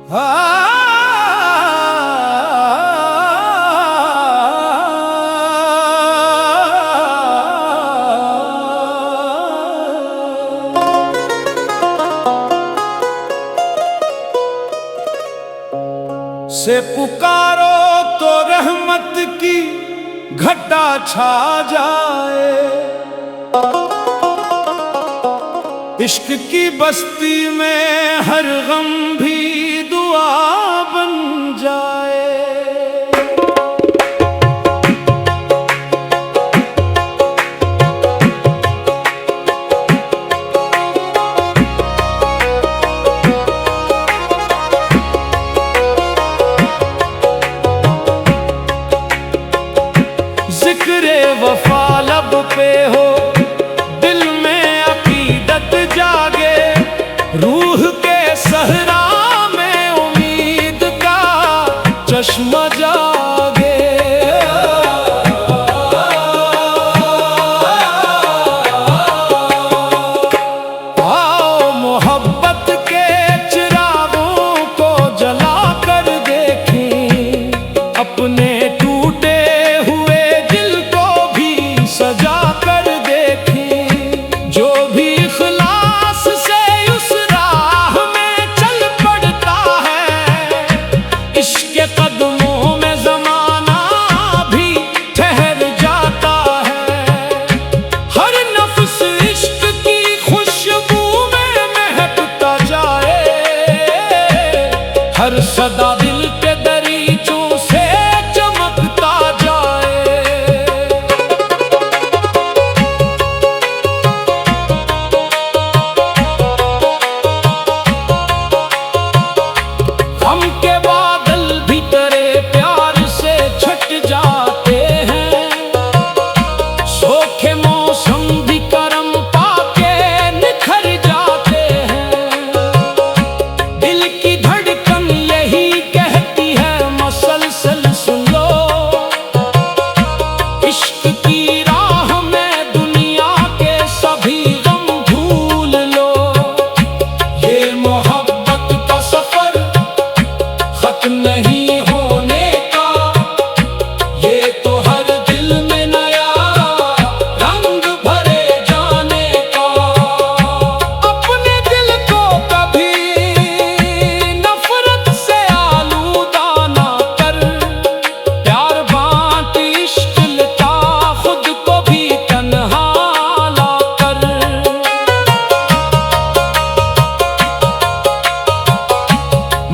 से पुकारो तो रहमत की घटा छा जाए। इश्क की बस्ती में हर गम भी दुआ बन जाए। जिक्रे वफा लब पे हो, दिल में अकीदत जागे, रूह के सहरा में उम्मीद का चश्मा जागे। आओ मोहब्बत के चिरागों को जला कर देखें, अपने टूटे हुए दिल को भी सजा कर देखें। जो भी इखलास से उस राह में चल पड़ता है, इश्क कदमों में ज़माना भी ठहर जाता है। हर नफ्स इश्क की खुशबू में महकता जाए, हर सदा दिल के दरीचों से चमकता जाए। हम के बादल भी तेरे प्यार से छट जाते हैं, सूखे मौसम भी करम पाके निखर जाते हैं। दिल की धड़कन यही कहती है मसलसल सुन लो, इश्क की राह में दुनिया के सभी गम भूल लो। ये मोहब्बत का सफर खत्म नहीं होने का, ये तो हर दिल में नया रंग भरे जाने का। अपने दिल को कभी नफरत से आलूदा ना कर, प्यार बांट इश्क लेता खुद को भी तन्हा ला कर।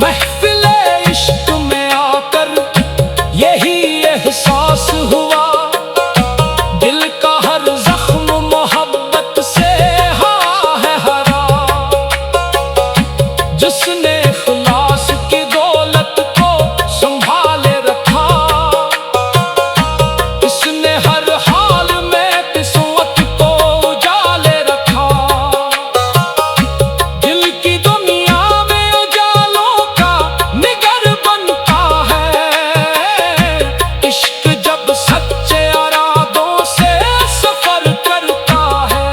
महफिले इश्क में आकर यही एहसास हुआ, दिल का हर जख्म मोहब्बत से हाँ है हरा। जिसने इखलास की दौलत को संभाले रखा, इसने हर हाल में किस्मत को उजाले रखा। दिल की दुनिया में उजालों का निगर बनता है, इश्क जब सच्चे इरादों से सफर करता है।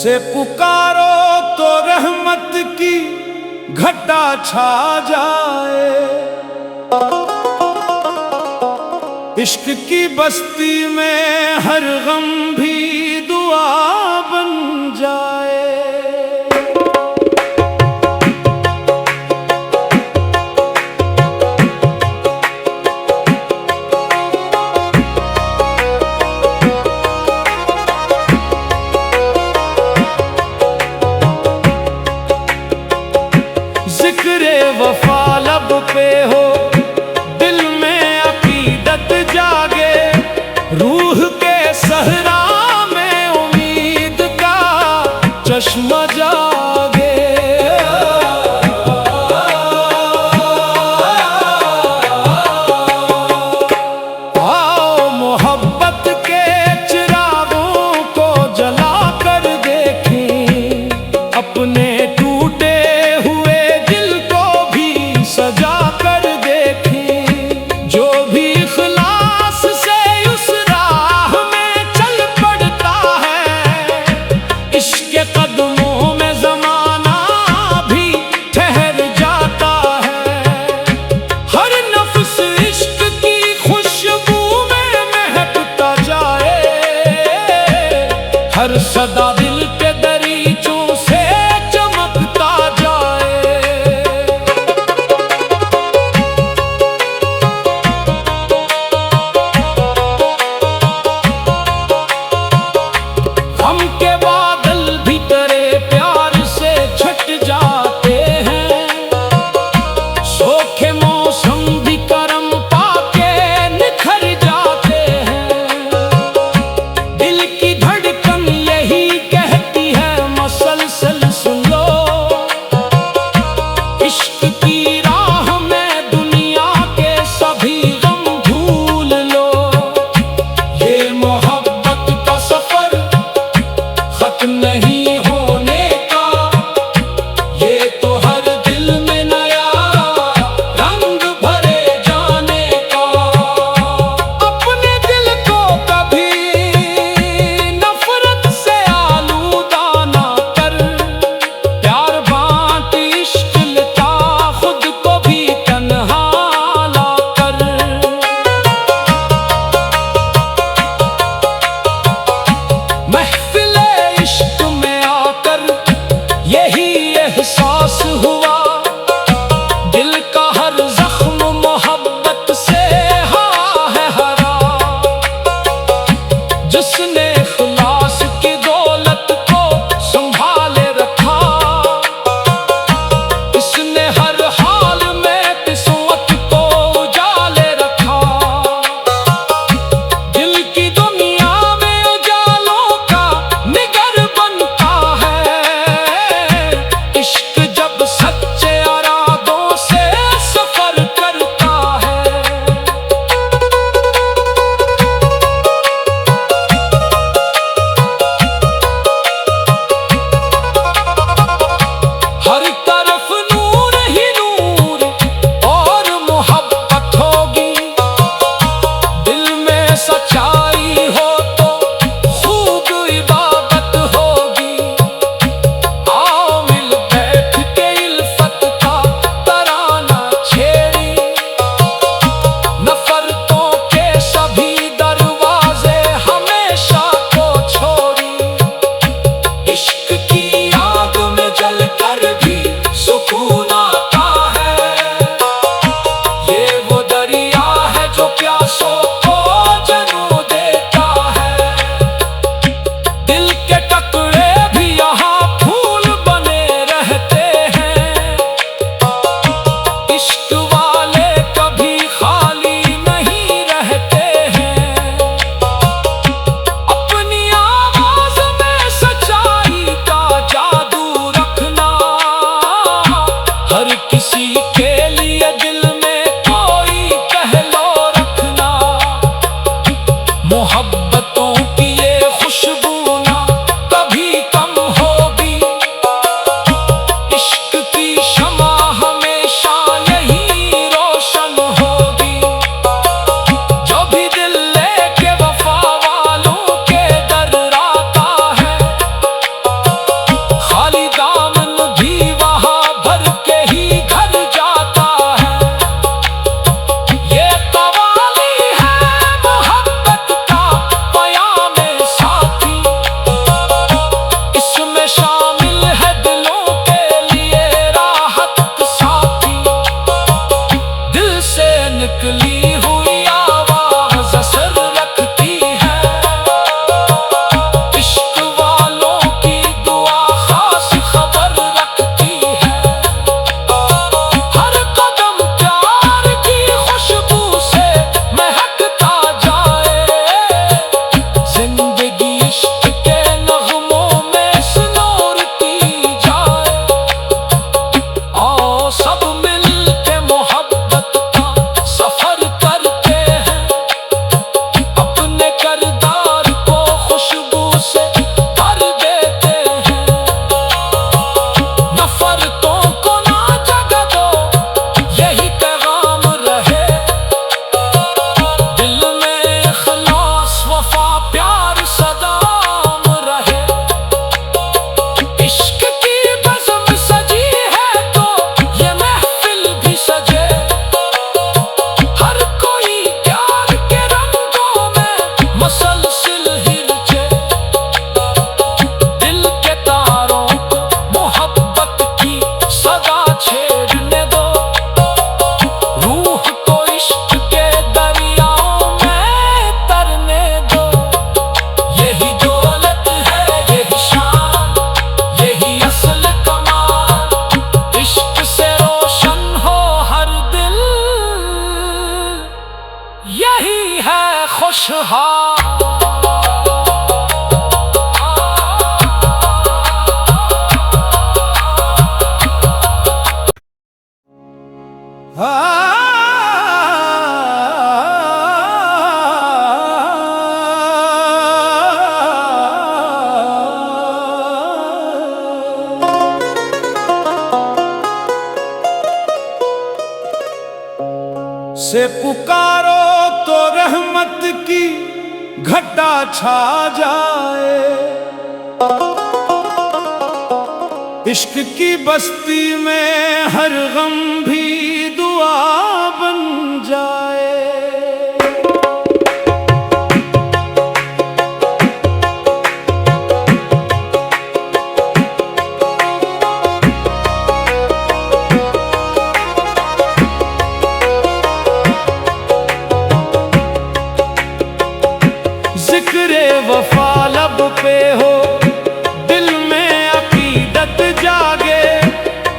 उसे पुकारो तो रहमत की घटा छा जाए। इश्क की बस्ती में हर गम भी दुआ बन जाए। जिक्रे वफा लब पे हो, दिल में अकीदत जागे, रूह के सहरा में उम्मीद का चश्मा जागे। आओ मोहब्बत के चिरागों को जला कर देखें, अपने टूटे हुए दिल को भी सजा कर देखें। जो भी इखलास से उस राह में चल पड़ता है, इसके कदमों में ज़माना भी ठहर जाता है। हर नफ्स इश्क की खुशबू में महकता जाए, हर सदा दिल के दरीचों से चमकता जाए। हम के बादल भी तेरे प्यार से छट जाते हैं, सूखे मौसम भी करम पाके निखर जाते हैं। दिल की धड़कन यही कहती है मसलसल सुन लो, इश्क की राह में दुनिया के सभी गम भूल लो। ये मोहब्बत का सफर खत्म नहीं होने का, ये तो हर दिल में नया रंग भरे जाने का। अपने दिल को कभी नफरत से आलूदा ना कर, प्यार बांट इश्क लेता खुद को भी तन्हा ला कर। महफिले इश्क में आकर यही एहसास हुआ, दिल का हर जख्म मोहब्बत से है हरा। जिसने इखलास की दौलत को संभाले रखा, इसने हर हाल में किस्मत को उजाले रखा। दिल की दुनिया में उजालों का निगर बनता है, इश्क जब सच्चे इरादों से सफर करता है। हर तरफ नूर ही नूर और मोहब्बत होगी, दिल में सच्चाई हो तो खूब इबादत होगी। आओ मिल बैठ के इल्फत का तराना छेड़ी, नफरतों के सभी दरवाजे हमेशा को छोड़ी। इश्क की आग में जलकर भी सुकून आता है, ये वो दरिया है जो प्यासों को जनू देता है। दिल के टुकड़े भी यहाँ फूल बने रहते हैं, इश्क वाले कभी खाली नहीं रहते हैं। अपनी आवाज में सच्चाई का जादू रखना, हर किसी के लिए दिल में कोई पहलू रखना। मोहब्बतों की ये खुशबू ना कभी कम होगी, इश्क की शमा हमेशा यही रोशन होगी। जो भी दिल लेके वफा वालों के दर आता है, खुशहाल। से पुकारो तो रहमत की घटा छा जाए, इश्क की बस्ती में हर गम भी दुआ बन जाए। जिक्रे वफा लब पे हो, दिल में अकीदत जागे,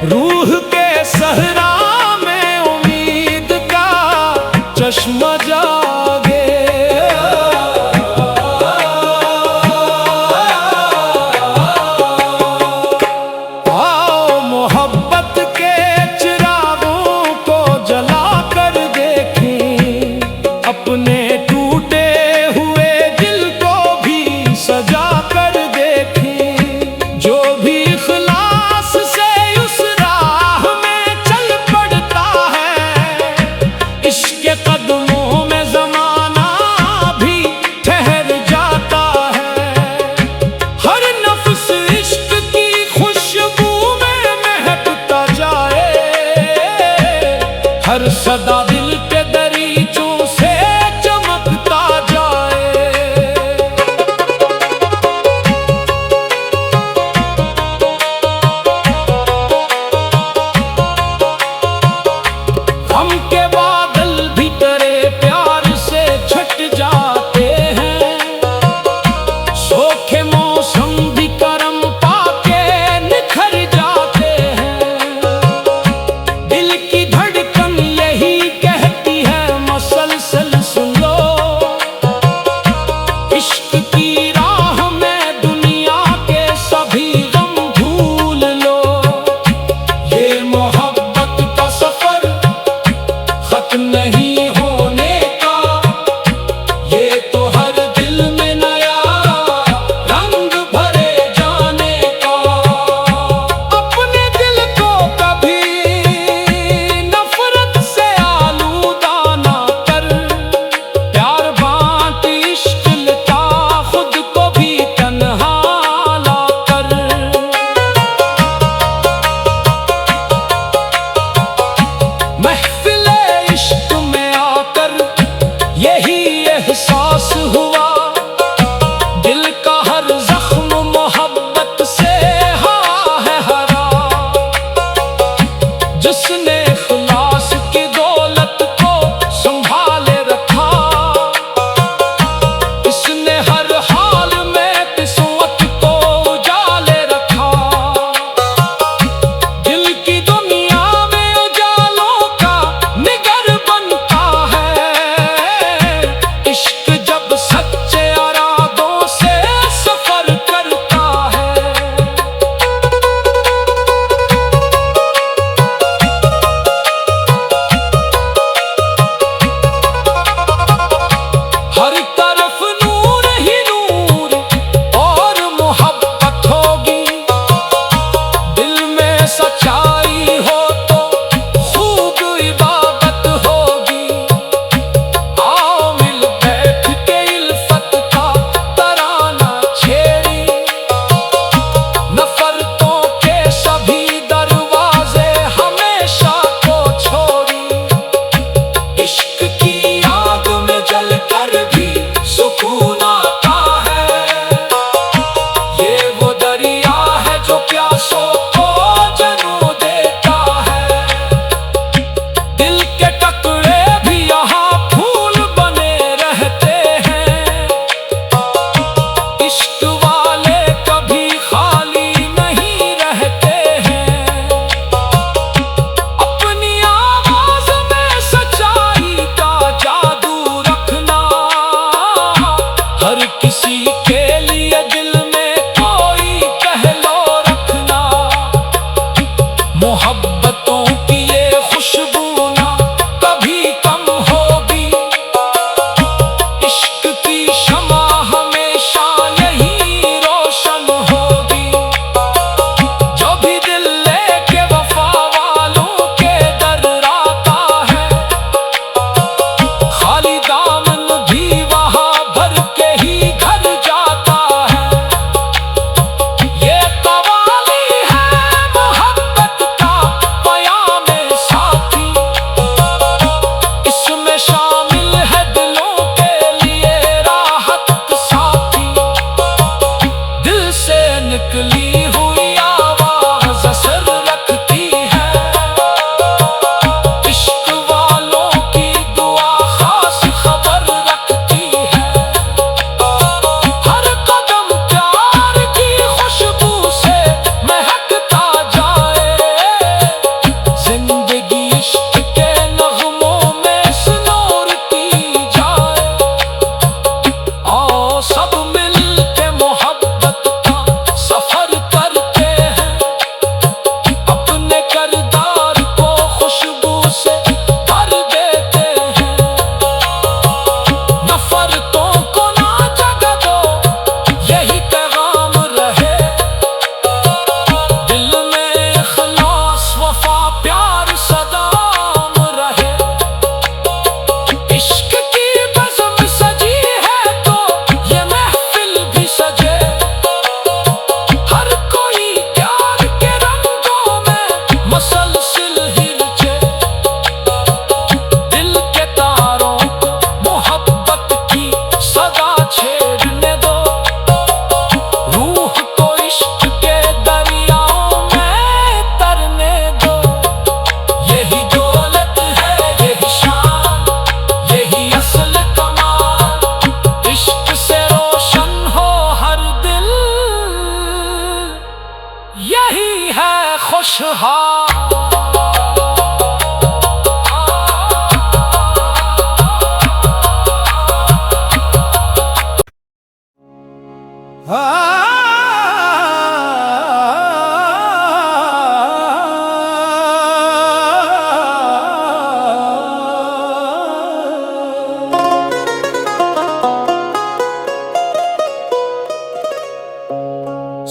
रूह के सहरा में उम्मीद का चश्मा जागे। आओ मोहब्बत के चिरागों को जला कर देखें, अपने टूटे हुए दिल को भी सजा कर देखें। जो भी इखलास से उस राह में चल पड़ता है, इसके कदमों में ज़माना भी ठहर जाता है। हर नफ्स इश्क की खुशबू में महकता जाए, हर सदा दिल के दरीचों से चमकता जाए। गम के बादल भी तेरे प्यार से छट जाते हैं, सूखे मौसम भी करम पाके निखर जाते हैं। दिल की धड़कन यही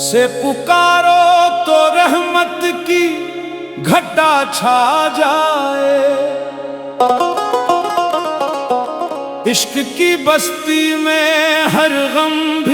से पुकारो तो रहमत की घटा छा जाए। इश्क की बस्ती में हर गम